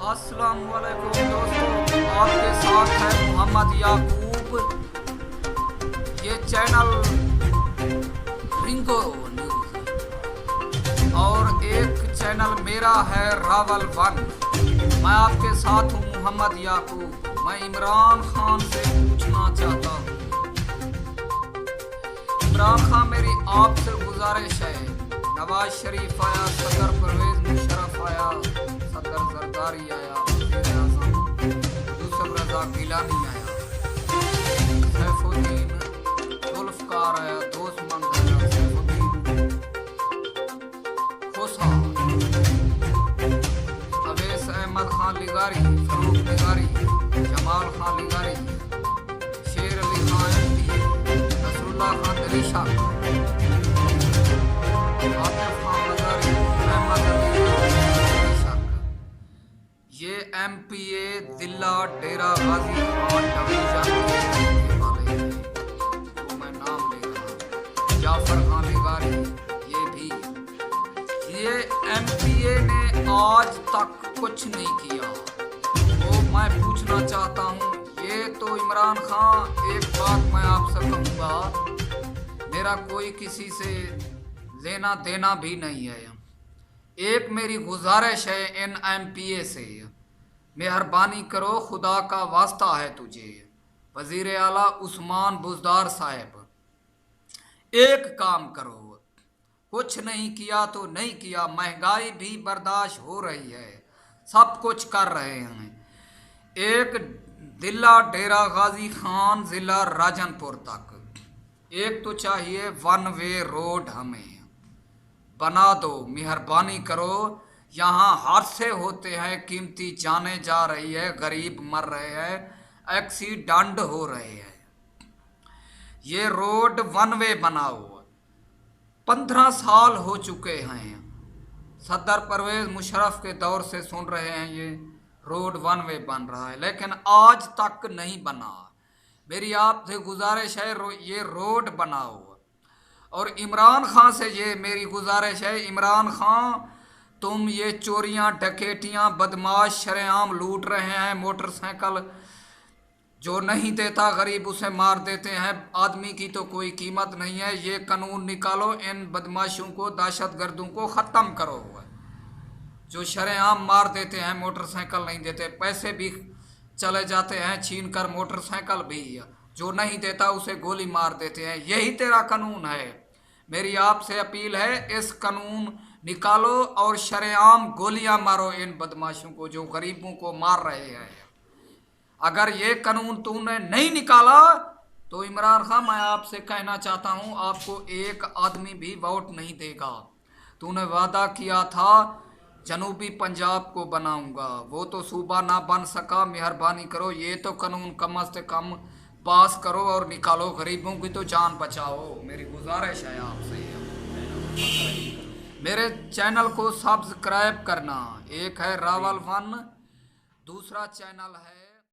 अस्सलाम वालेकुम दोस्तों, आपके साथ है मोहम्मद याकूब। ये चैनल रिंगो न्यूज़ और एक चैनल मेरा है रावल वन। मैं आपके साथ हूँ मोहम्मद याकूब। मैं इमरान खान से पूछना चाहता हूँ, इमरान खान मेरी आपसे गुजारिश है, नवाज शरीफ आया, सदर परवेज मुशर्रफ आया, सदर जरदारी आया, वज़ीर आज़म यूसुफ रज़ा गिलानी आया, सैफुद्दीन जुल्फ़कार आया, दोस्तमंद आया, सैफुद्दीन खोसा, अवैस अहमद खान लिगारी, फरूक लिगारी, जमाल खान लिगारी, शेर अली खान एमपी, नसरुल्लाह खान दरीशा, ये MPA जिला डेरा गाजी खान डिवीजन के वाले हैं, तो मैं नाम ले रहा हूँ। जाफर खान लिगारी, ये भी, ये MPA ने आज तक कुछ नहीं किया। तो मैं पूछना चाहता हूँ, ये तो इमरान खान, एक बात मैं आपसे कहूँगा, मेरा कोई किसी से लेना देना भी नहीं है। एक मेरी गुजारिश है इन MPA से, मेहरबानी करो, खुदा का वास्ता है तुझे, वज़ीर आला उस्मान बुज़दार साहब, एक काम करो। कुछ नहीं किया तो नहीं किया, महंगाई भी बर्दाश्त हो रही है, सब कुछ कर रहे हैं। एक जिला डेरा गाजी खान ज़िला राजनपुर तक एक तो चाहिए वन वे रोड, हमें बना दो, मेहरबानी करो। यहाँ हादसे होते हैं, कीमती जाने जा रही है, गरीब मर रहे हैं, एक्सीडेंट हो रहे हैं। ये रोड वन वे बनाओ। 15 साल हो चुके हैं, सदर परवेज मुशर्रफ के दौर से सुन रहे हैं ये रोड वन वे बन रहा है, लेकिन आज तक नहीं बना। मेरी आपसे गुजारिश है, ये रोड बनाओ। और इमरान खान से ये मेरी गुजारिश है, इमरान खान तुम ये चोरियां डकैतियां बदमाश शरेआम लूट रहे हैं, मोटरसाइकिल जो नहीं देता गरीब उसे मार देते हैं, आदमी की तो कोई कीमत नहीं है। ये कानून निकालो, इन बदमाशों को, दहशतगर्दों को ख़त्म करो। जो शरेआम मार देते हैं, मोटरसाइकिल नहीं देते, पैसे भी चले जाते हैं छीन कर, मोटरसाइकिल भी, जो नहीं देता उसे गोली मार देते हैं। यही तेरा कानून है। मेरी आपसे अपील है, इस कानून निकालो और शरेआम गोलियां मारो इन बदमाशों को जो गरीबों को मार रहे हैं। अगर ये कानून तूने नहीं निकाला तो इमरान खान, मैं आपसे कहना चाहता हूँ, आपको एक आदमी भी वोट नहीं देगा। तूने वादा किया था जनूबी पंजाब को बनाऊंगा, वो तो सूबा ना बन सका। मेहरबानी करो, ये तो कानून कम से कम पास करो और निकालो, गरीबों की तो जान बचाओ। मेरी गुजारिश है आपसे। मेरे चैनल को सब्सक्राइब करना। एक है रावल वन, दूसरा चैनल है